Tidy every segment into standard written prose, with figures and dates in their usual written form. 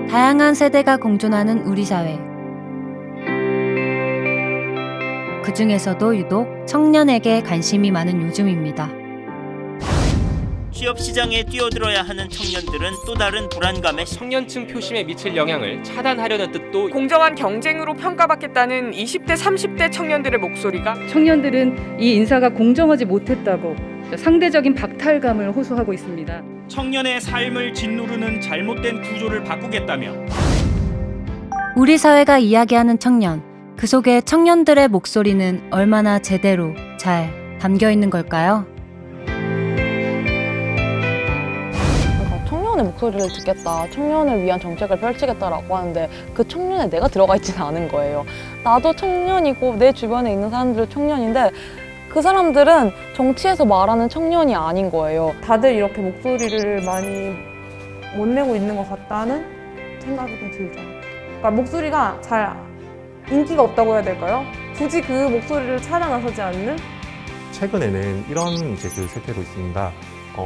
다양한 세대가 공존하는 우리 사회. 그 중에서도 유독 청년에게 관심이 많은 요즘입니다. 취업시장에 뛰어들어야 하는 청년들은 또 다른 불안감에 청년층 표심에 미칠 영향을 차단하려는 뜻도 공정한 경쟁으로 평가받겠다는 20대, 30대 청년들의 목소리가 청년들은 이 인사가 공정하지 못했다고 상대적인 박탈감을 호소하고 있습니다. 청년의 삶을 짓누르는 잘못된 구조를 바꾸겠다며 우리 사회가 이야기하는 청년, 그 속에 청년들의 목소리는 얼마나 제대로 잘 담겨 있는 걸까요? 청년의 목소리를 듣겠다, 청년을 위한 정책을 펼치겠다라고 하는데 그 청년에 내가 들어가 있지는 않은 거예요. 나도 청년이고 내 주변에 있는 사람들도 청년인데 그 사람들은 정치에서 말하는 청년이 아닌 거예요. 다들 이렇게 목소리를 많이 못 내고 있는 것 같다는 생각이 좀 들죠. 그러니까 목소리가 잘 인기가 없다고 해야 될까요? 굳이 그 목소리를 찾아 나서지 않는? 최근에는 이런 이제 그 세태도 있습니다.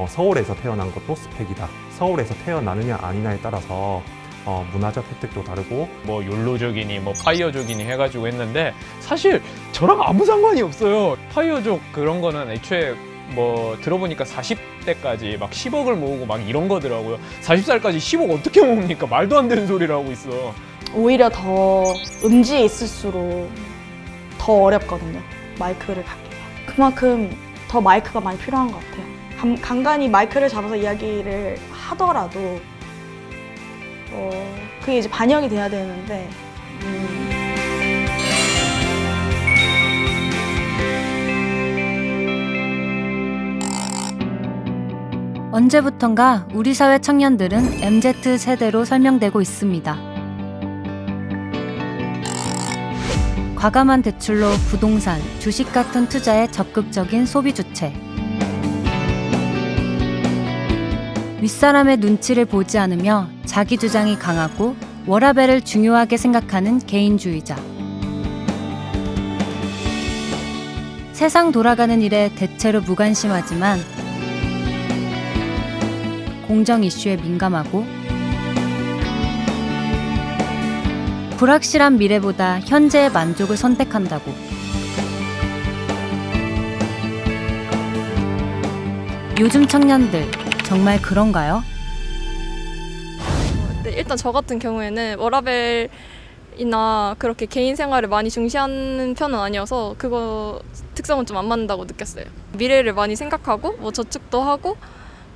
서울에서 태어난 것도 스펙이다. 서울에서 태어나느냐 아니냐에 따라서 문화적 혜택도 다르고 뭐 욜로족이니 뭐 파이어족이니 해가지고 했는데 사실 저랑 아무 상관이 없어요. 파이어족 그런 거는 애초에 뭐 들어보니까 40대까지 막 10억을 모으고 막 이런 거더라고요. 40살까지 10억 어떻게 모읍니까? 말도 안 되는 소리를 하고 있어. 오히려 더 음지에 있을수록 더 어렵거든요. 마이크를 갖기가. 그만큼 더 마이크가 많이 필요한 것 같아요. 간간히 마이크를 잡아서 이야기를 하더라도 그게 이제 반영이 돼야 되는데 언제부턴가 우리 사회 청년들은 MZ세대로 설명되고 있습니다. 과감한 대출로 부동산, 주식 같은 투자에 적극적인 소비 주체. 윗사람의 눈치를 보지 않으며 자기 주장이 강하고 워라밸을 중요하게 생각하는 개인주의자. 세상 돌아가는 일에 대체로 무관심하지만 공정 이슈에 민감하고 불확실한 미래보다 현재의 만족을 선택한다고. 요즘 청년들 정말 그런가요? 네, 일단 저 같은 경우에는 워라밸이나 그렇게 개인 생활을 많이 중시하는 편은 아니어서 그거 특성은 좀 안 맞는다고 느꼈어요. 미래를 많이 생각하고 뭐 저축도 하고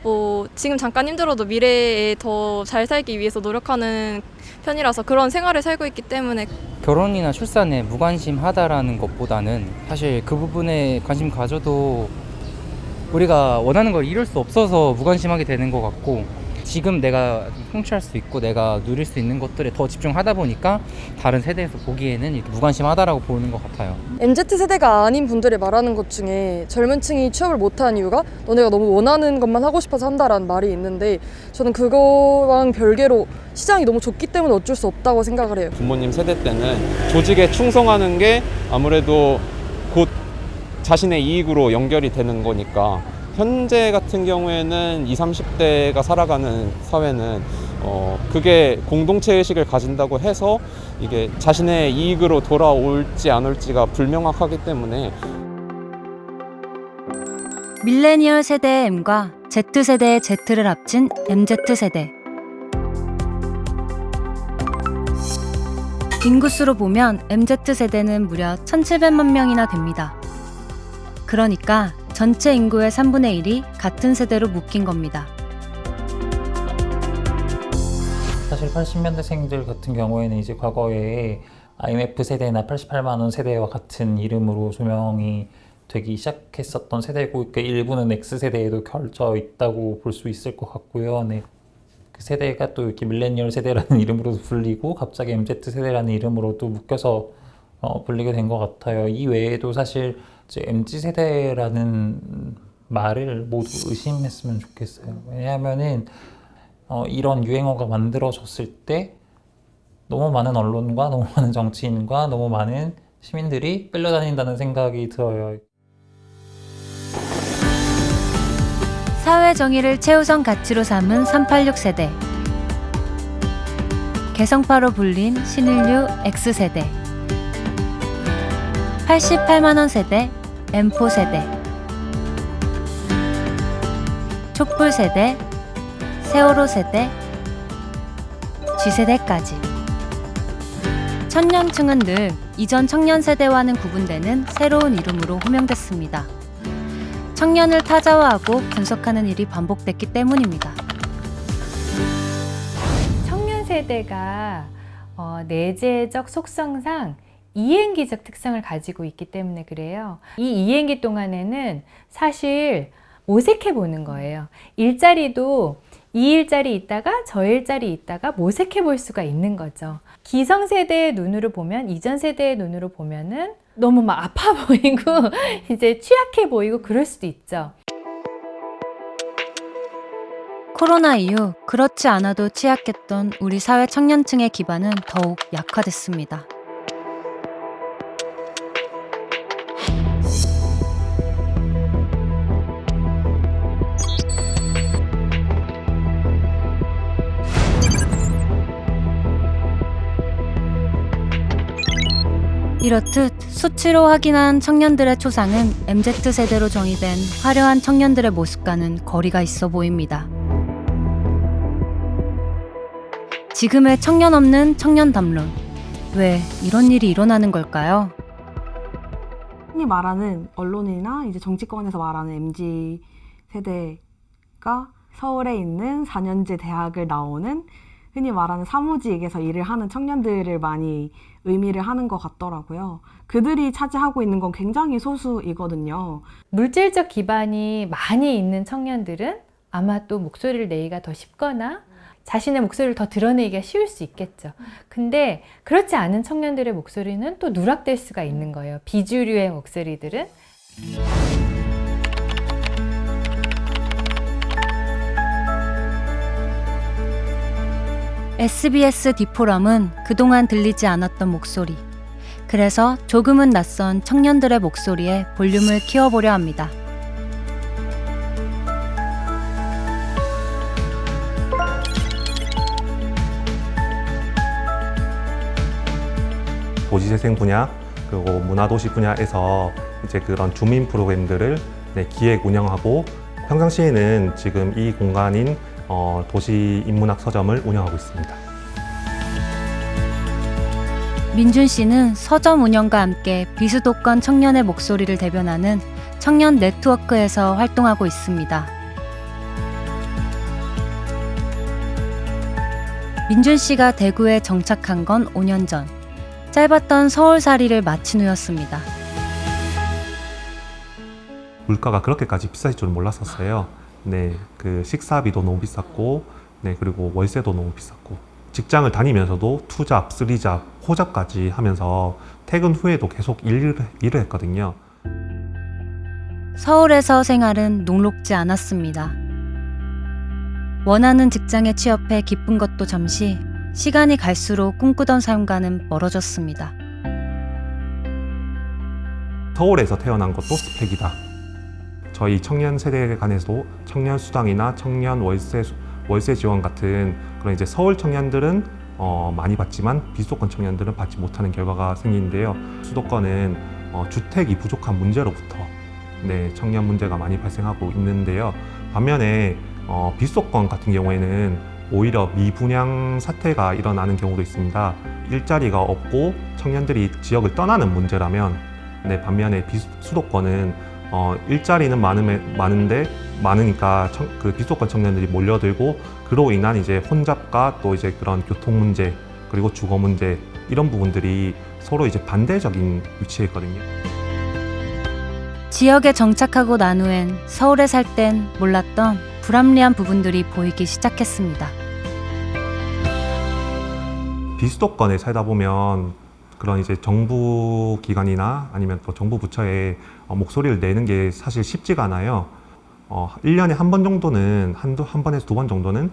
뭐 지금 잠깐 힘들어도 미래에 더 잘 살기 위해서 노력하는 편이라서 그런 생활을 살고 있기 때문에 결혼이나 출산에 무관심하다라는 것보다는 사실 그 부분에 관심 가져도 우리가 원하는 걸 이룰 수 없어서 무관심하게 되는 것 같고 지금 내가 성취할 수 있고 내가 누릴 수 있는 것들에 더 집중하다 보니까 다른 세대에서 보기에는 이렇게 무관심하다라고 보는 것 같아요. MZ세대가 아닌 분들이 말하는 것 중에 젊은 층이 취업을 못한 이유가 너네가 너무 원하는 것만 하고 싶어서 한다라는 말이 있는데 저는 그거랑 별개로 시장이 너무 좁기 때문에 어쩔 수 없다고 생각을 해요. 부모님 세대 때는 조직에 충성하는 게 아무래도 곧 자신의 이익으로 연결이 되는 거니까 현재 같은 경우에는 20, 30대가 살아가는 사회는 그게 공동체 의식을 가진다고 해서 이게 자신의 이익으로 돌아올지 안 올지가 불명확하기 때문에 밀레니얼 세대의 M과 Z세대의 Z를 합친 MZ세대. 인구수로 보면 MZ세대는 무려 1,700만 명이나 됩니다. 그러니까 전체 인구의 3분의 1이 같은 세대로 묶인 겁니다. 사실 80년대생들 같은 경우에는 이제 과거에 IMF 세대나 88만 원 세대와 같은 이름으로 조명이 되기 시작했었던 세대고 그 일부는 X세대에도 결져 있다고 볼 수 있을 것 같고요. 네. 그 세대가 또 이렇게 밀레니얼 세대라는 이름으로도 불리고 갑자기 MZ세대라는 이름으로도 묶여서 불리게 된 것 같아요. 이 외에도 사실 이제 MZ세대라는 말을 모두 의심했으면 좋겠어요. 왜냐하면은 이런 유행어가 만들어졌을 때 너무 많은 언론과 너무 많은 정치인과 너무 많은 시민들이 끌려다닌다는 생각이 들어요. 사회 정의를 최우선 가치로 삼은 386 세대. 개성파로 불린 신인류 X세대, 88만원 세대 M4 세대, 촛불 세대, 세월호 세대, G세대까지. 청년층은 늘 이전 청년 세대와는 구분되는 새로운 이름으로 호명됐습니다. 청년을 타자화하고 분석하는 일이 반복됐기 때문입니다. 청년 세대가 내재적 속성상 이행기적 특성을 가지고 있기 때문에 그래요. 이 이행기 동안에는 사실 모색해 보는 거예요. 일자리도 이 일자리 있다가 저 일자리 있다가 모색해 볼 수가 있는 거죠. 기성세대의 눈으로 보면, 이전 세대의 눈으로 보면은 너무 막 아파 보이고 이제 취약해 보이고 그럴 수도 있죠. 코로나 이후 그렇지 않아도 취약했던 우리 사회 청년층의 기반은 더욱 약화됐습니다. 이렇듯 수치로 확인한 청년들의 초상은 MZ세대로 정의된 화려한 청년들의 모습과는 거리가 있어 보입니다. 지금의 청년 없는 청년 담론. 왜 이런 일이 일어나는 걸까요? 흔히 말하는 언론이나 이제 정치권에서 말하는 MZ 세대가 서울에 있는 4년제 대학을 나오는 흔히 말하는 사무직에서 일을 하는 청년들을 많이 의미를 하는 것 같더라고요. 그들이 차지하고 있는 건 굉장히 소수이거든요. 물질적 기반이 많이 있는 청년들은 아마 또 목소리를 내기가 더 쉽거나 자신의 목소리를 더 드러내기가 쉬울 수 있겠죠. 근데 그렇지 않은 청년들의 목소리는 또 누락될 수가 있는 거예요. 비주류의 목소리들은. SBS 디포럼은 그동안 들리지 않았던 목소리. 그래서 조금은 낯선 청년들의 목소리에 볼륨을 키워보려 합니다. 도시재생 분야 그리고 문화도시 분야에서 이제 그런 주민 프로그램들을 기획 운영하고 평상시에는 지금 이 공간인 도시인문학 서점을 운영하고 있습니다. 민준 씨는 서점 운영과 함께 비수도권 청년의 목소리를 대변하는 청년 네트워크에서 활동하고 있습니다. 민준 씨가 대구에 정착한 건 5년 전. 짧았던 서울살이를 마친 후였습니다. 물가가 그렇게까지 비쌀 줄은 몰랐었어요. 네, 그 식사비도 너무 비쌌고, 네, 그리고 월세도 너무 비쌌고, 직장을 다니면서도 투잡, 쓰리잡, 호잡까지 하면서 퇴근 후에도 계속 일을 했거든요. 서울에서 생활은 녹록지 않았습니다. 원하는 직장에 취업해 기쁜 것도 잠시, 시간이 갈수록 꿈꾸던 삶과는 멀어졌습니다. 서울에서 태어난 것도 스펙이다. 저희 청년 세대 간에서도 청년 수당이나 청년 월세 지원 같은 그런 이제 서울 청년들은 많이 받지만 비수도권 청년들은 받지 못하는 결과가 생기는데요. 수도권은 주택이 부족한 문제로부터 청년 문제가 많이 발생하고 있는데요. 반면에 비수도권 같은 경우에는 오히려 미분양 사태가 일어나는 경우도 있습니다. 일자리가 없고 청년들이 지역을 떠나는 문제라면 반면에 비수도권은 일자리는 많으니까 그 비수도권 청년들이 몰려들고 그로 인한 이제 혼잡과 또 이제 그런 교통 문제 그리고 주거 문제 이런 부분들이 서로 이제 반대적인 위치에 있거든요. 지역에 정착하고 난 후엔 서울에 살 땐 몰랐던 불합리한 부분들이 보이기 시작했습니다. 비수도권에 살다 보면 그런 이제 정부 기관이나 아니면 또 정부 부처에 목소리를 내는 게 사실 쉽지가 않아요. 1년에 한 번 정도는 한 번에서 2번 정도는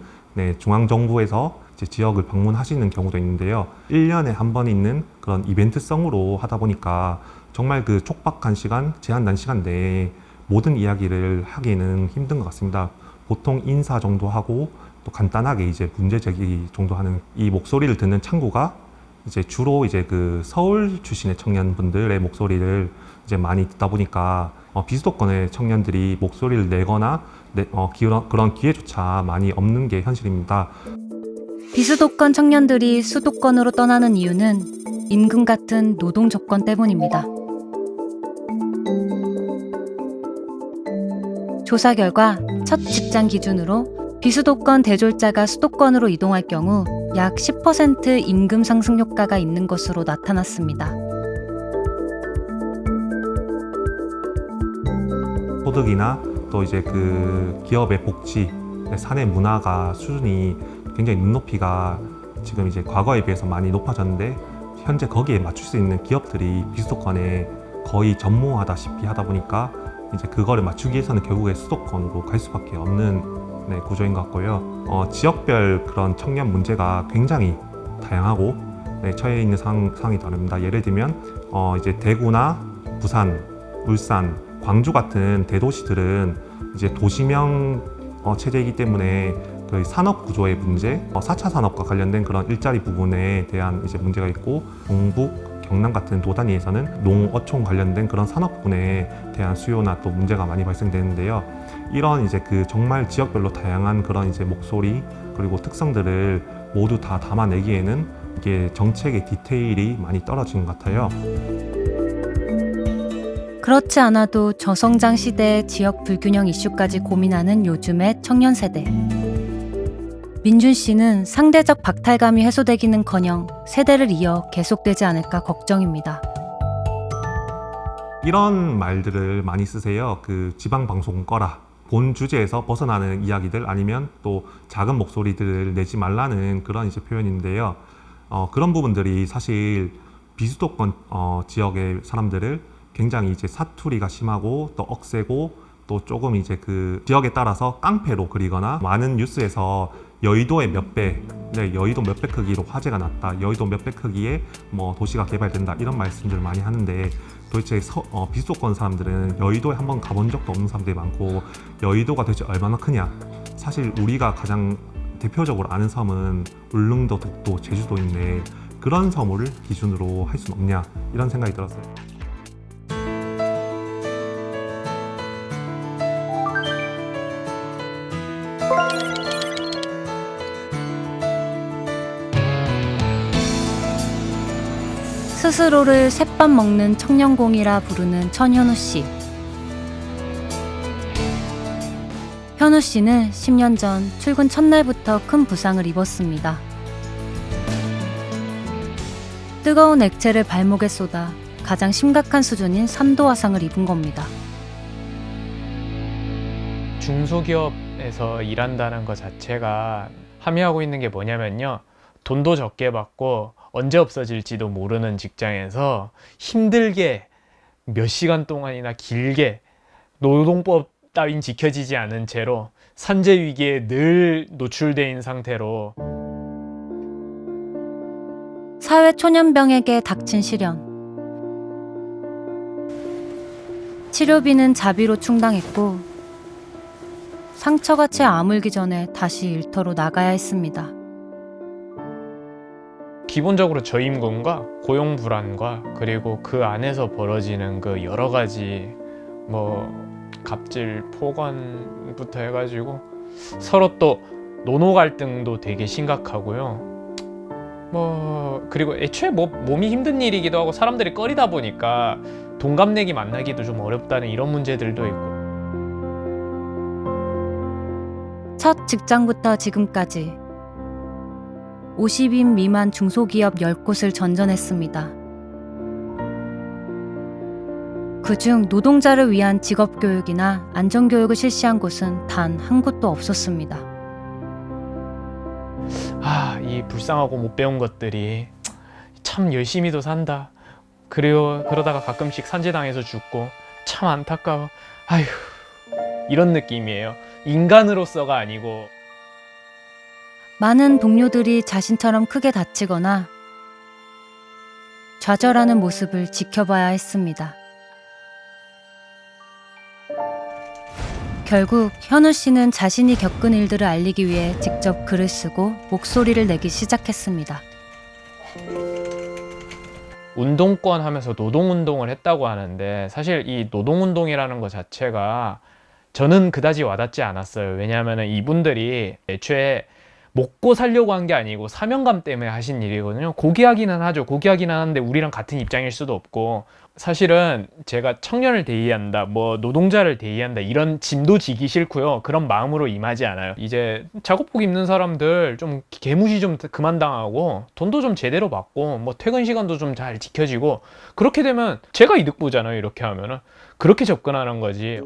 중앙정부에서 이제 지역을 방문하시는 경우도 있는데요. 1년에 한 번 있는 그런 이벤트성으로 하다 보니까 정말 그 촉박한 시간, 제한된 시간 내에 모든 이야기를 하기는 힘든 것 같습니다. 보통 인사 정도 하고 또 간단하게 이제 문제 제기 정도 하는 이 목소리를 듣는 창구가 이제 주로 이제 그 서울 출신의 청년분들의 목소리를 이제 많이 듣다 보니까 비수도권의 청년들이 목소리를 내거나 그런 기회조차 많이 없는 게 현실입니다. 비수도권 청년들이 수도권으로 떠나는 이유는 임금 같은 노동 조건 때문입니다. 조사 결과 첫 직장 기준으로 비수도권 대졸자가 수도권으로 이동할 경우 약 10% 임금 상승 효과가 있는 것으로 나타났습니다. 소득이나 또 이제 그 기업의 복지, 사내 문화가 수준이 굉장히 눈높이가 지금 이제 과거에 비해서 많이 높아졌는데 현재 거기에 맞출 수 있는 기업들이 비수도권에 거의 전무하다시피 하다 보니까 이제 그거를 맞추기 위해서는 결국에 수도권으로 갈 수밖에 없는 구조인 것 같고요. 지역별 그런 청년 문제가 굉장히 다양하고 처해 있는 상황이 다릅니다. 예를 들면 이제 대구나 부산, 울산, 광주 같은 대도시들은 이제 도시명 체제이기 때문에 그 산업 구조의 문제, 4차 산업과 관련된 그런 일자리 부분에 대한 이제 문제가 있고 경북, 경남 같은 도단위에서는 농어촌 관련된 그런 산업 부분에 대한 수요나 또 문제가 많이 발생되는데요. 이런 이제 그 정말 지역별로 다양한 그런 이제 목소리 그리고 특성들을 모두 다 담아내기에는 이게 정책의 디테일이 많이 떨어진 것 같아요. 그렇지 않아도 저성장 시대의 지역 불균형 이슈까지 고민하는 요즘의 청년 세대. 민준 씨는 상대적 박탈감이 해소되기는커녕 세대를 이어 계속되지 않을까 걱정입니다. 이런 말들을 많이 쓰세요. 그 지방 방송 꺼라. 본 주제에서 벗어나는 이야기들 아니면 또 작은 목소리들을 내지 말라는 그런 이제 표현인데요. 그런 부분들이 사실 비수도권 지역의 사람들을 굉장히 이제 사투리가 심하고 또 억세고 또 조금 이제 그 지역에 따라서 깡패로 그리거나 많은 뉴스에서 여의도의 몇 배, 여의도 몇 배 크기로 화재가 났다. 여의도 몇 배 크기에 뭐 도시가 개발된다. 이런 말씀들을 많이 하는데 도대체 비수도권 사람들은 여의도에 한번 가본 적도 없는 사람들이 많고 여의도가 도대체 얼마나 크냐. 사실 우리가 가장 대표적으로 아는 섬은 울릉도, 독도, 제주도인데 그런 섬을 기준으로 할 수는 없냐 이런 생각이 들었어요. 스스로를 셋밥 먹는 청년공이라 부르는 천현우 씨. 현우 씨는 10년 전 출근 첫날부터 큰 부상을 입었습니다. 뜨거운 액체를 발목에 쏟아 가장 심각한 수준인 3도 화상을 입은 겁니다. 중소기업에서 일한다는 것 자체가 함의하고 있는 게 뭐냐면요. 돈도 적게 받고 언제 없어질지도 모르는 직장에서 힘들게 몇 시간 동안이나 길게 노동법 따윈 지켜지지 않은 채로 산재 위기에 늘 노출되어 있는 상태로 사회 초년병에게 닥친 시련. 치료비는 자비로 충당했고 상처가 채 아물기 전에 다시 일터로 나가야 했습니다. 기본적으로 저임금과 고용 불안과 그리고 그 안에서 벌어지는 그 여러 가지 뭐 갑질, 폭언부터 해가지고 서로 또 노노 갈등도 되게 심각하고요. 뭐 그리고 애초에 몸이 힘든 일이기도 하고 사람들이 꺼리다 보니까 동갑내기 만나기도 좀 어렵다는 이런 문제들도 있고. 첫 직장부터 지금까지 50인 미만 중소기업 10곳을 전전했습니다. 그중 노동자를 위한 직업교육이나 안전교육을 실시한 곳은 단 한 곳도 없었습니다. 이 불쌍하고 못 배운 것들이 참 열심히도 산다. 그러다가 가끔씩 산재당해서 죽고 참 안타까워. 아휴, 이런 느낌이에요. 인간으로서가 아니고. 많은 동료들이 자신처럼 크게 다치거나 좌절하는 모습을 지켜봐야 했습니다. 결국 현우 씨는 자신이 겪은 일들을 알리기 위해 직접 글을 쓰고 목소리를 내기 시작했습니다. 운동권 하면서 노동운동을 했다고 하는데 사실 이 노동운동이라는 것 자체가 저는 그다지 와닿지 않았어요. 왜냐하면 이분들이 애초에 먹고 살려고 한 게 아니고 사명감 때문에 하신 일이거든요. 고귀하기는 하죠. 고귀하기는 하는데 우리랑 같은 입장일 수도 없고, 사실은 제가 청년을 대의한다, 뭐 노동자를 대의한다 이런 짐도 지기 싫고요. 그런 마음으로 임하지 않아요. 이제 작업복 입는 사람들 좀 개무시 좀 그만 당하고 돈도 좀 제대로 받고 뭐 퇴근 시간도 좀 잘 지켜지고, 그렇게 되면 제가 이득 보잖아요. 이렇게 하면은 그렇게 접근하는 거지.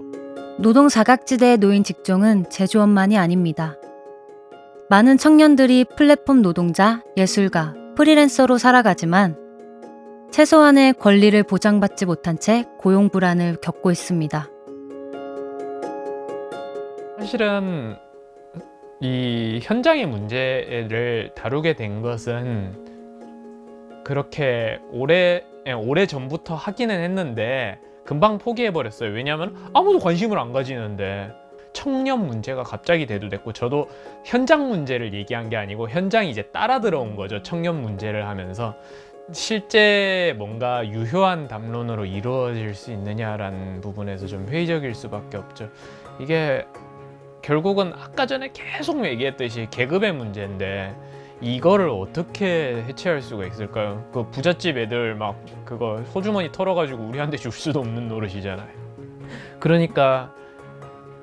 노동 사각지대에 놓인 직종은 제조업만이 아닙니다. 많은 청년들이 플랫폼 노동자, 예술가, 프리랜서로 살아가지만 최소한의 권리를 보장받지 못한 채 고용 불안을 겪고 있습니다. 사실은 이 현장의 문제를 다루게 된 것은 그렇게 오래 전부터 하기는 했는데 금방 포기해버렸어요. 왜냐하면 아무도 관심을 안 가지는데. 청년 문제가 갑자기 대두됐고, 저도 현장 문제를 얘기한 게 아니고 현장이 이제 따라 들어온 거죠. 청년 문제를 하면서 실제 뭔가 유효한 담론으로 이루어질 수 있느냐라는 부분에서 좀 회의적일 수밖에 없죠. 이게 결국은 아까 전에 계속 얘기했듯이 계급의 문제인데 이거를 어떻게 해체할 수가 있을까요? 그 부잣집 애들 막 그거 소주머니 털어가지고 우리한테 줄 수도 없는 노릇이잖아요. 그러니까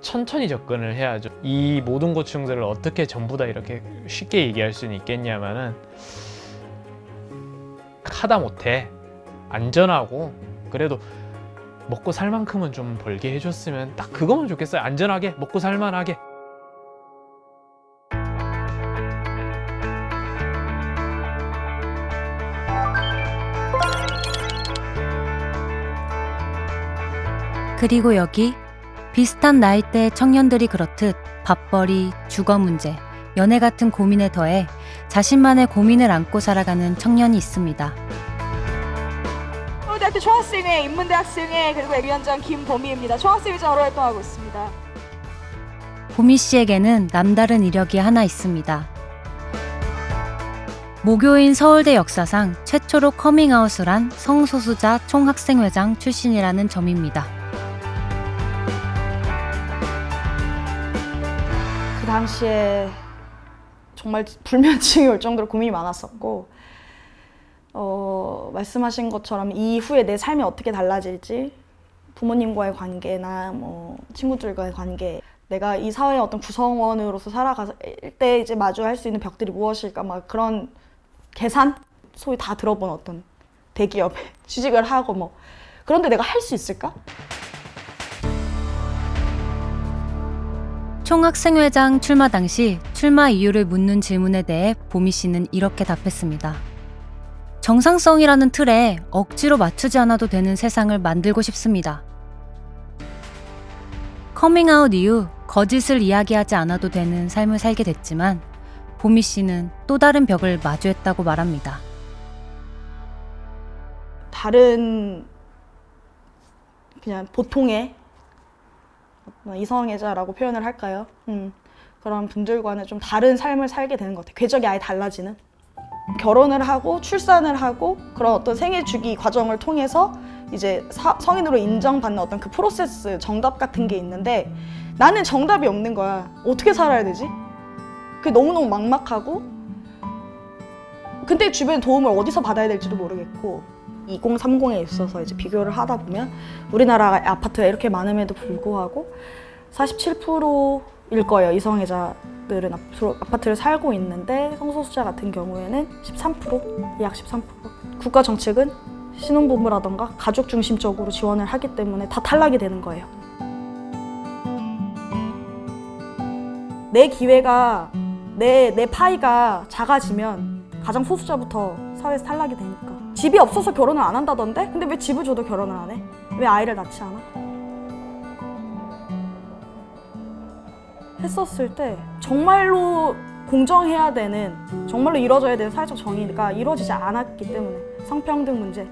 천천히 접근을 해야죠. 이 모든 고충들을 어떻게 전부 다 이렇게 쉽게 얘기할 수는 있겠냐면은, 하다못해 안전하고 그래도 먹고 살 만큼은 좀 벌게 해줬으면 딱 그거만 좋겠어요. 안전하게 먹고 살만하게. 그리고 여기 비슷한 나이대 청년들이 그렇듯 밥벌이, 주거 문제, 연애 같은 고민에 더해 자신만의 고민을 안고 살아가는 청년이 있습니다. 서울대학교 총학생회, 인문대학생회, 그리고 애위원장 김보미입니다. 총학생회장으로 활동하고 있습니다. 보미 씨에게는 남다른 이력이 하나 있습니다. 모교인 서울대 역사상 최초로 커밍아웃을 한 성소수자 총학생회장 출신이라는 점입니다. 그 당시에 정말 불면증이 올 정도로 고민이 많았었고, 말씀하신 것처럼 이후에 내 삶이 어떻게 달라질지, 부모님과의 관계나 뭐 친구들과의 관계, 내가 이 사회의 어떤 구성원으로서 살아갈 때 이제 마주할 수 있는 벽들이 무엇일까, 막 그런 계산? 소위 다 들어본 어떤 대기업에 취직을 하고 뭐, 그런데 내가 할 수 있을까? 총학생회장 출마 당시 출마 이유를 묻는 질문에 대해 보미 씨는 이렇게 답했습니다. 정상성이라는 틀에 억지로 맞추지 않아도 되는 세상을 만들고 싶습니다. 커밍아웃 이후 거짓을 이야기하지 않아도 되는 삶을 살게 됐지만 보미 씨는 또 다른 벽을 마주했다고 말합니다. 다른 그냥 보통의 이성애자라고 표현을 할까요? 그런 분들과는 좀 다른 삶을 살게 되는 것 같아요. 궤적이 아예 달라지는. 결혼을 하고 출산을 하고 그런 어떤 생애 주기 과정을 통해서 이제 성인으로 인정받는 어떤 그 프로세스, 정답 같은 게 있는데 나는 정답이 없는 거야. 어떻게 살아야 되지? 그게 너무너무 막막하고, 근데 주변 도움을 어디서 받아야 될지도 모르겠고, 2030에 있어서 이제 비교를 하다 보면 우리나라 아파트가 이렇게 많음에도 불구하고 47%일 거예요. 이성애자들은 아파트를 살고 있는데 성소수자 같은 경우에는 13%, 약 13%. 국가 정책은 신혼부부라던가 가족 중심적으로 지원을 하기 때문에 다 탈락이 되는 거예요. 내 기회가, 내 파이가 작아지면 가장 소수자부터 사회에서 탈락이 되니까. 집이 없어서 결혼을 안 한다던데? 근데 왜 집을 줘도 결혼을 안 해? 왜 아이를 낳지 않아? 했었을 때 정말로 공정해야 되는, 정말로 이루어져야 되는 사회적 정의가 이루어지지 않았기 때문에 성평등 문제,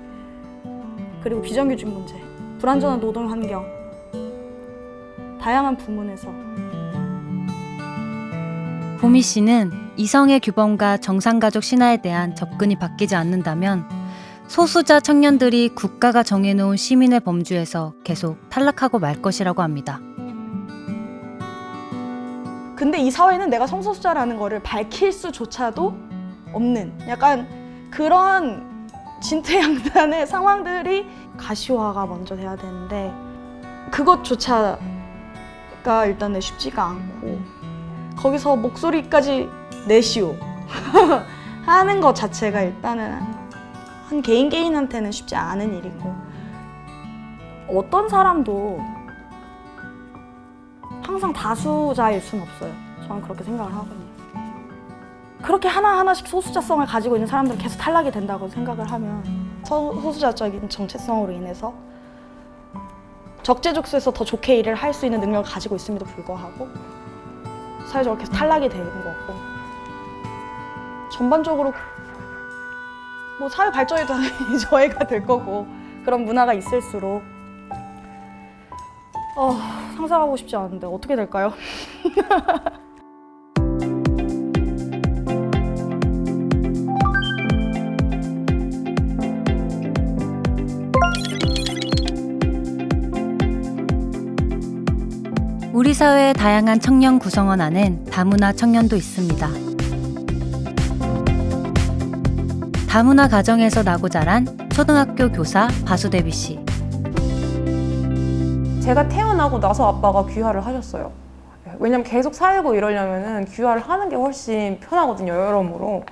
그리고 비정규직 문제, 불안전한 노동 환경, 다양한 부문에서. 보미 씨는 이성의 규범과 정상가족 신화에 대한 접근이 바뀌지 않는다면 소수자 청년들이 국가가 정해놓은 시민의 범주에서 계속 탈락하고 말 것이라고 합니다. 근데 이 사회는 내가 성소수자라는 거를 밝힐 수조차도 없는 약간 그런 진퇴양난의 상황들이 가시화가 먼저 돼야 되는데 그것조차가 일단은 쉽지가 않고 거기서 목소리까지 내시오 하는 것 자체가 일단은 한 개인한테는 쉽지 않은 일이고 어떤 사람도 항상 다수자일 순 없어요. 저는 그렇게 생각을 하거든요. 그렇게 하나하나씩 소수자성을 가지고 있는 사람들은 계속 탈락이 된다고 생각을 하면 소수자적인 정체성으로 인해서 적재적소에서 더 좋게 일을 할 수 있는 능력을 가지고 있음에도 불구하고 사회적으로 계속 탈락이 되는 거고 전반적으로 뭐 사회 발전이 더 저해가 될 거고 그런 문화가 있을수록 상상하고 싶지 않은데 어떻게 될까요? 우리 사회의 다양한 청년 구성원 안엔 다문화 청년도 있습니다. 다문화 가정에서 나고 자란 초등학교 교사 바수대비 씨. 제가 태어나고 나서 아빠가 귀화를 하셨어요. 왜냐면 계속 살고 이러려면은 귀화를 하는 게 훨씬 편하거든요, 여러모로.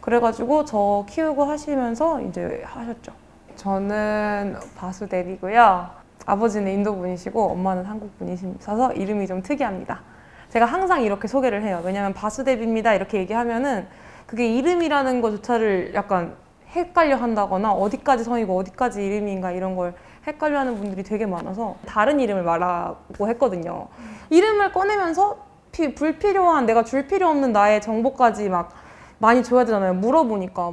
그래가지고 저 키우고 하시면서 이제 하셨죠. 저는 바수대비고요. 아버지는 인도 분이시고 엄마는 한국 분이셔서 이름이 좀 특이합니다. 제가 항상 이렇게 소개를 해요. 왜냐면 바수대비입니다 이렇게 얘기하면은 그게 이름이라는 것조차를 약간 헷갈려 한다거나 어디까지 성이고 어디까지 이름인가 이런 걸 헷갈려하는 분들이 되게 많아서 다른 이름을 말하고 했거든요. 이름을 꺼내면서 불필요한 내가 줄 필요 없는 나의 정보까지 막 많이 줘야 되잖아요. 물어보니까.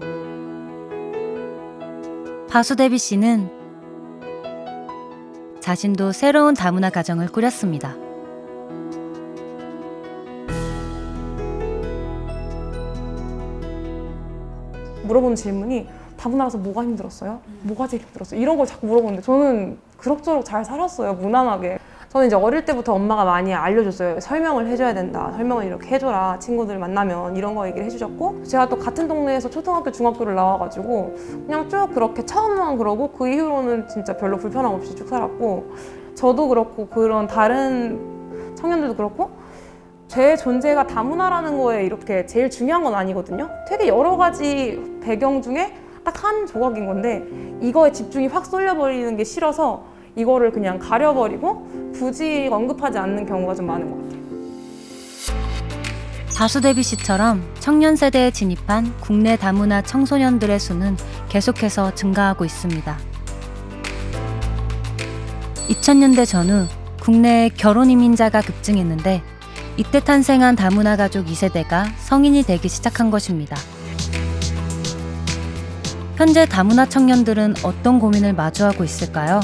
바수대비 씨는 자신도 새로운 다문화 가정을 꾸렸습니다. 물어보는 질문이 다문화라서 뭐가 힘들었어요? 뭐가 제일 힘들었어요? 이런 걸 자꾸 물어보는데 저는 그럭저럭 잘 살았어요, 무난하게. 저는 이제 어릴 때부터 엄마가 많이 알려줬어요. 설명을 해줘야 된다. 설명을 이렇게 해줘라. 친구들 만나면 이런 거 얘기를 해주셨고 제가 또 같은 동네에서 초등학교, 중학교를 나와가지고 그냥 쭉 그렇게 처음만 그러고 그 이후로는 진짜 별로 불편함 없이 쭉 살았고 저도 그렇고 그런 다른 청년들도 그렇고 제 존재가 다문화라는 거에 이렇게 제일 중요한 건 아니거든요. 되게 여러 가지 배경 중에 딱 한 조각인 건데 이거에 집중이 확 쏠려버리는 게 싫어서 이거를 그냥 가려버리고 굳이 언급하지 않는 경우가 좀 많은 것 같아요. 바수대비 씨처럼 청년 세대에 진입한 국내 다문화 청소년들의 수는 계속해서 증가하고 있습니다. 2000년대 전후 국내에 결혼 이민자가 급증했는데 이때 탄생한 다문화 가족 2세대가 성인이 되기 시작한 것입니다. 현재 다문화 청년들은 어떤 고민을 마주하고 있을까요?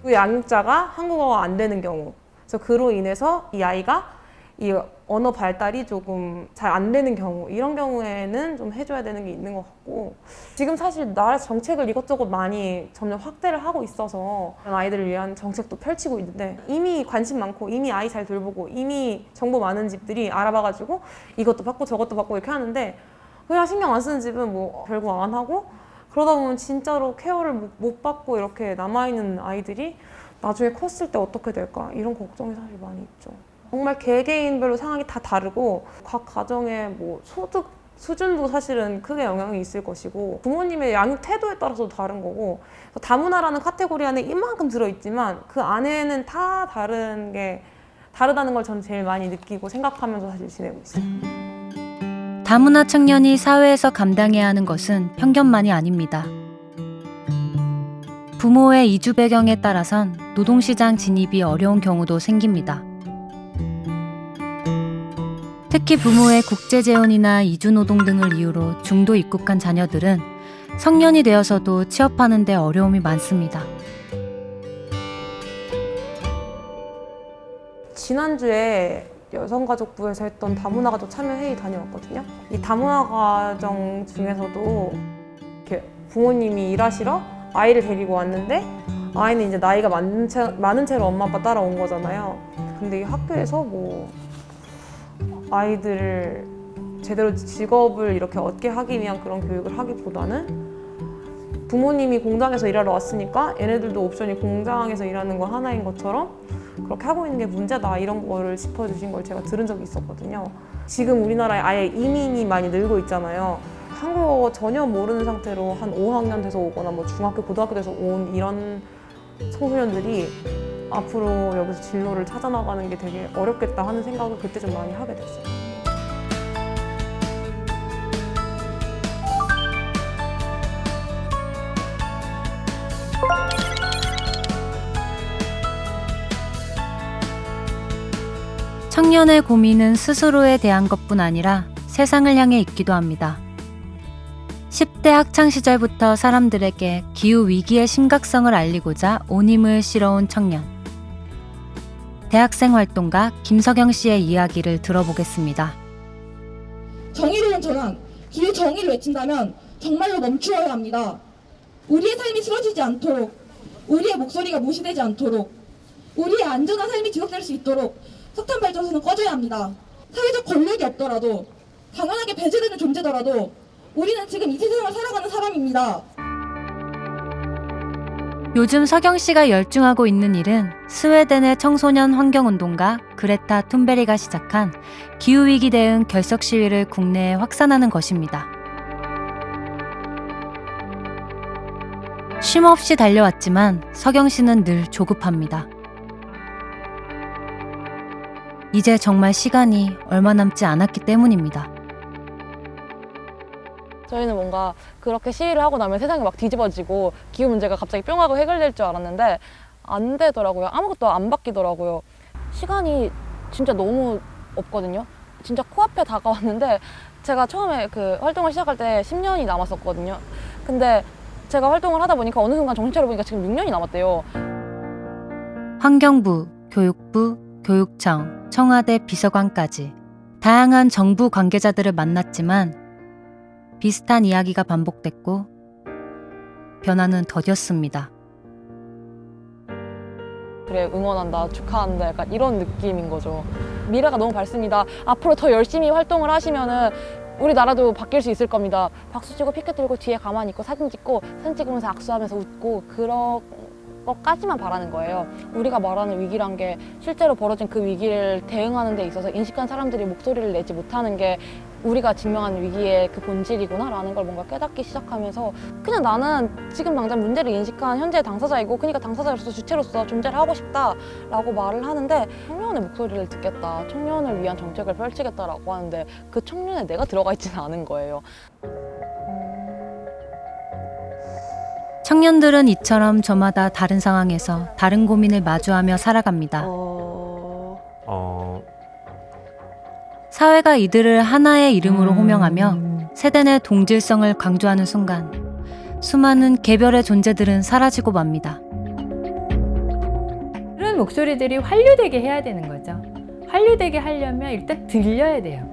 그 양육자가 한국어가 안 되는 경우, 그래서 그로 인해서 이 아이가 이 언어 발달이 조금 잘 안 되는 경우, 이런 경우에는 좀 해줘야 되는 게 있는 것 같고 지금 사실 나라에서 정책을 이것저것 많이 점점 확대를 하고 있어서 아이들을 위한 정책도 펼치고 있는데 이미 관심 많고 이미 아이 잘 돌보고 이미 정보 많은 집들이 알아봐가지고 이것도 받고 저것도 받고 이렇게 하는데 그냥 신경 안 쓰는 집은 뭐 결국 안 하고 그러다 보면 진짜로 케어를 못 받고 이렇게 남아있는 아이들이 나중에 컸을 때 어떻게 될까 이런 걱정이 사실 많이 있죠. 정말 개개인별로 상황이 다 다르고 각 가정의 뭐 소득 수준도 사실은 크게 영향이 있을 것이고 부모님의 양육 태도에 따라서도 다른 거고 다문화라는 카테고리 안에 이만큼 들어있지만 그 안에는 다 다르다는 걸 저는 제일 많이 느끼고 생각하면서 사실 지내고 있어요. 다문화 청년이 사회에서 감당해야 하는 것은 편견만이 아닙니다. 부모의 이주 배경에 따라선 노동시장 진입이 어려운 경우도 생깁니다. 특히 부모의 국제재혼이나 이주노동 등을 이유로 중도 입국한 자녀들은 성년이 되어서도 취업하는 데 어려움이 많습니다. 지난주에 여성가족부에서 했던 다문화가족 참여회의 다녀왔거든요. 이 다문화가정 중에서도 이렇게 부모님이 일하시러 아이를 데리고 왔는데 아이는 이제 나이가 많은 채로 엄마 아빠 따라온 거잖아요. 근데 이 학교에서 뭐 아이들을 제대로 직업을 이렇게 얻게 하기 위한 그런 교육을 하기보다는 부모님이 공장에서 일하러 왔으니까 얘네들도 옵션이 공장에서 일하는 거 하나인 것처럼 그렇게 하고 있는 게 문제다, 이런 거를 짚어주신 걸 제가 들은 적이 있었거든요. 지금 우리나라에 아예 이민이 많이 늘고 있잖아요. 한국어 전혀 모르는 상태로 한 5학년 돼서 오거나 뭐 중학교, 고등학교 돼서 온 이런 청소년들이 앞으로 여기서 진로를 찾아나가는 게 되게 어렵겠다 하는 생각을 그때 좀 많이 하게 됐어요. 청년의 고민은 스스로에 대한 것뿐 아니라 세상을 향해 있기도 합니다. 10대 학창시절부터 사람들에게 기후위기의 심각성을 알리고자 온 힘을 실어온 청년. 대학생 활동가 김석영 씨의 이야기를 들어보겠습니다. 정의로운 전환, 기후 정의를 외친다면 정말로 멈추어야 합니다. 우리의 삶이 쓰러지지 않도록, 우리의 목소리가 무시되지 않도록, 우리의 안전한 삶이 지속될 수 있도록 석탄 발전소는 꺼져야 합니다. 사회적 권력이 없더라도, 당연하게 배제되는 존재더라도 우리는 지금 이 세상을 살아가는 사람입니다. 요즘 석영 씨가 열중하고 있는 일은 스웨덴의 청소년 환경운동가 그레타 툰베리가 시작한 기후위기 대응 결석 시위를 국내에 확산하는 것입니다. 쉼없이 달려왔지만 석영 씨는 늘 조급합니다. 이제 정말 시간이 얼마 남지 않았기 때문입니다. 저희는 뭔가 그렇게 시위를 하고 나면 세상이 막 뒤집어지고 기후 문제가 갑자기 뿅 하고 해결될 줄 알았는데 안 되더라고요. 아무것도 안 바뀌더라고요. 시간이 진짜 너무 없거든요. 진짜 코앞에 다가왔는데 제가 처음에 그 활동을 시작할 때 10년이 남았었거든요. 근데 제가 활동을 하다 보니까 어느 순간 정신 차려보니까 지금 6년이 남았대요. 환경부, 교육부, 교육청, 청와대 비서관까지 다양한 정부 관계자들을 만났지만 비슷한 이야기가 반복됐고 변화는 더뎠습니다. 그래, 응원한다, 축하한다, 약간 이런 느낌인 거죠. 미래가 너무 밝습니다. 앞으로 더 열심히 활동을 하시면은 우리나라도 바뀔 수 있을 겁니다. 박수 치고 피켓 들고 뒤에 가만히 있고 사진 찍고 사진 찍으면서 악수하면서 웃고 그런 것까지만 바라는 거예요. 우리가 말하는 위기란 게 실제로 벌어진 그 위기를 대응하는 데 있어서 인식한 사람들이 목소리를 내지 못하는 게 우리가 직면한 위기의 그 본질이구나 라는 걸 뭔가 깨닫기 시작하면서 그냥 나는 지금 당장 문제를 인식한 현재의 당사자이고 그러니까 당사자로서 주체로서 존재를 하고 싶다 라고 말을 하는데 청년의 목소리를 듣겠다, 청년을 위한 정책을 펼치겠다라고 하는데 그 청년에 내가 들어가 있지는 않은 거예요. 청년들은 이처럼 저마다 다른 상황에서 다른 고민을 마주하며 살아갑니다. 사회가 이들을 하나의 이름으로 호명하며 세대 내 동질성을 강조하는 순간 수많은 개별의 존재들은 사라지고 맙니다. 이런 목소리들이 환류되게 해야 되는 거죠. 환류되게 하려면 일단 들려야 돼요.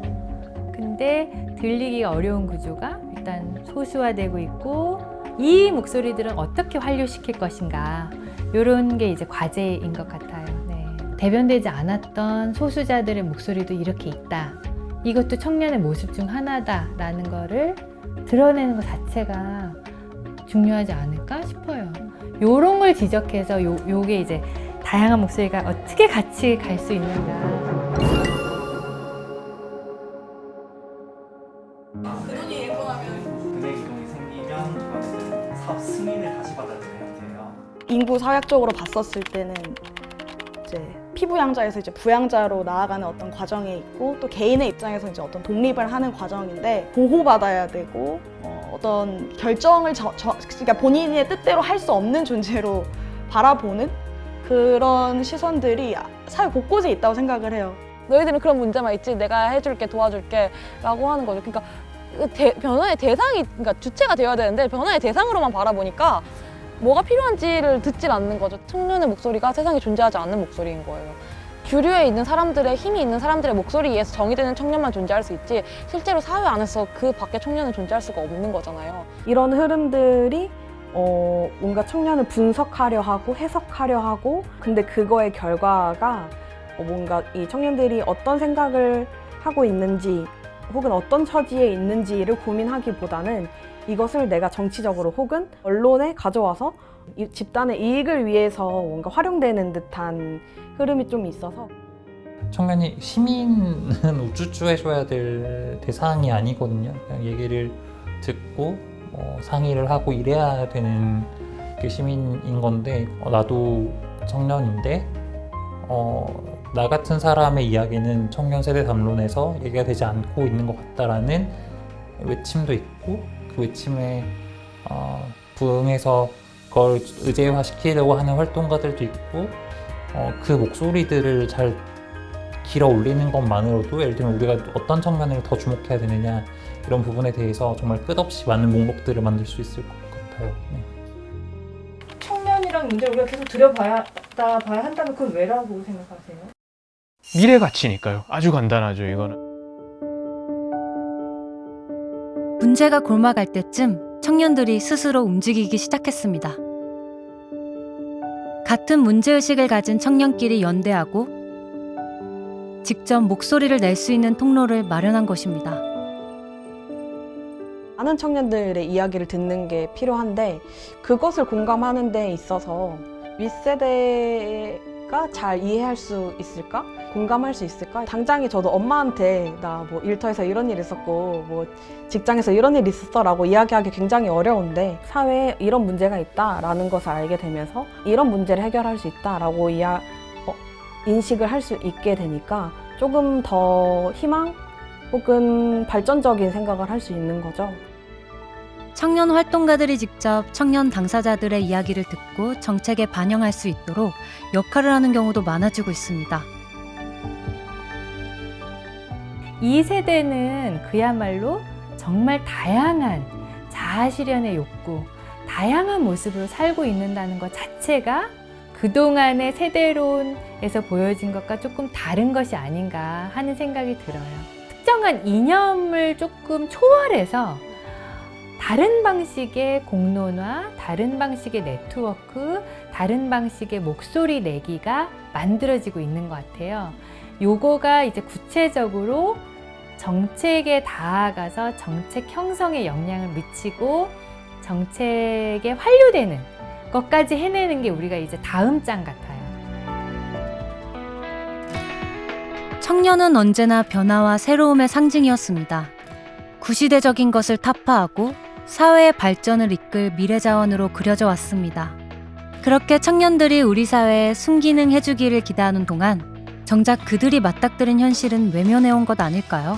근데 들리기가 어려운 구조가 일단 소수화되고 있고 이 목소리들은 어떻게 환류시킬 것인가, 이런 게 이제 과제인 것 같아요. 네. 대변되지 않았던 소수자들의 목소리도 이렇게 있다. 이것도 청년의 모습 중 하나다라는 거를 드러내는 것 자체가 중요하지 않을까 싶어요. 요런 걸 지적해서 요게 이제 다양한 목소리가 어떻게 같이 갈 수 있는가. 인구 사회학적으로 봤었을 때는 이제 피부양자에서 이제 부양자로 나아가는 어떤 과정에 있고 또 개인의 입장에서 이제 어떤 독립을 하는 과정인데 보호받아야 되고 어떤 결정을 그러니까 본인의 뜻대로 할 수 없는 존재로 바라보는 그런 시선들이 사회 곳곳에 있다고 생각을 해요. 너희들은 그런 문제만 있지 내가 해줄게, 도와줄게 라고 하는 거죠. 그러니까 변화의 대상이, 그러니까 주체가 되어야 되는데 변화의 대상으로만 바라보니까 뭐가 필요한지를 듣질 않는 거죠. 청년의 목소리가 세상에 존재하지 않는 목소리인 거예요. 주류에 있는 사람들의 힘이 있는 사람들의 목소리에 의해서 정의되는 청년만 존재할 수 있지 실제로 사회 안에서 그 밖에 청년은 존재할 수가 없는 거잖아요. 이런 흐름들이 뭔가 청년을 분석하려 하고 해석하려 하고 근데 그거의 결과가 뭔가 이 청년들이 어떤 생각을 하고 있는지 혹은 어떤 처지에 있는지를 고민하기보다는 이것을 내가 정치적으로 혹은 언론에 가져와서 이 집단의 이익을 위해서 뭔가 활용되는 듯한 흐름이 좀 있어서 청년이 시민은 우쭈쭈 해줘야 될 대상이 아니거든요. 그냥 얘기를 듣고 상의를 하고 이래야 되는 게 시민인 건데 나도 청년인데 나 같은 사람의 이야기는 청년 세대 담론에서 얘기가 되지 않고 있는 것 같다라는 외침도 있고 그 외침에 부응해서 그걸 의제화시키려고 하는 활동가들도 있고 그 목소리들을 잘 길어 올리는 것만으로도 예를 들면 우리가 어떤 청년을 더 주목해야 되느냐 이런 부분에 대해서 정말 끝없이 많은 목록들을 만들 수 있을 것 같아요. 네. 청년이랑 문제를 우리가 계속 들여봐야 한다면 그건 왜라고 생각하세요? 미래 가치니까요. 아주 간단하죠, 이거는. 문제가 골마갈 때쯤 청년들이 스스로 움직이기 시작했습니다. 같은 문제의식을 가진 청년끼리 연대하고 직접 목소리를 낼 수 있는 통로를 마련한 것입니다. 많은 청년들의 이야기를 듣는 게 필요한데 그것을 공감하는 데 있어서 윗세대가 잘 이해할 수 있을까? 공감할 수 있을까? 당장에 저도 엄마한테 나 뭐 일터에서 이런 일 있었고 뭐 직장에서 이런 일 있었어 라고 이야기하기 굉장히 어려운데 사회에 이런 문제가 있다라는 것을 알게 되면서 이런 문제를 해결할 수 있다라고 인식을 할 수 있게 되니까 조금 더 희망 혹은 발전적인 생각을 할 수 있는 거죠. 청년 활동가들이 직접 청년 당사자들의 이야기를 듣고 정책에 반영할 수 있도록 역할을 하는 경우도 많아지고 있습니다. 이 세대는 그야말로 정말 다양한 자아실현의 욕구, 다양한 모습으로 살고 있는다는 것 자체가 그동안의 세대론에서 보여진 것과 조금 다른 것이 아닌가 하는 생각이 들어요. 특정한 이념을 조금 초월해서 다른 방식의 공론화, 다른 방식의 네트워크, 다른 방식의 목소리 내기가 만들어지고 있는 것 같아요. 요거가 이제 구체적으로 정책에 닿아가서 정책 형성에 영향을 미치고 정책에 환류되는 것까지 해내는 게 우리가 이제 다음 장 같아요. 청년은 언제나 변화와 새로움의 상징이었습니다. 구시대적인 것을 타파하고 사회의 발전을 이끌 미래자원으로 그려져 왔습니다. 그렇게 청년들이 우리 사회에 순기능 해주기를 기대하는 동안 정작 그들이 맞닥뜨린 현실은 외면해온 것 아닐까요?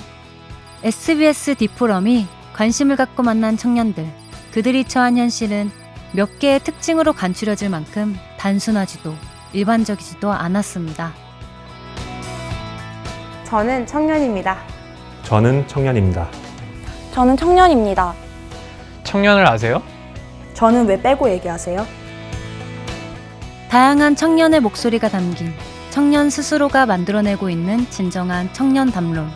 SBS 디포럼이 관심을 갖고 만난 청년들, 그들이 처한 현실은 몇 개의 특징으로 간추려질 만큼 단순하지도 일반적이지도 않았습니다. 저는 청년입니다. 저는 청년입니다. 저는 청년입니다. 청년을 아세요? 저는 왜 빼고 얘기하세요? 다양한 청년의 목소리가 담긴 청년 스스로가 만들어내고 있는 진정한 청년 담론.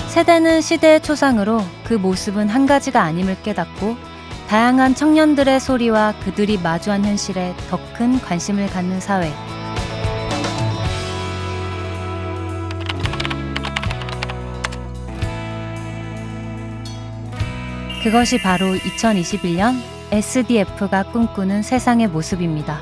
세대는 시대의 초상으로 그 모습은 한 가지가 아님을 깨닫고 다양한 청년들의 소리와 그들이 마주한 현실에 더 큰 관심을 갖는 사회. 그것이 바로 2021년 SDF가 꿈꾸는 세상의 모습입니다.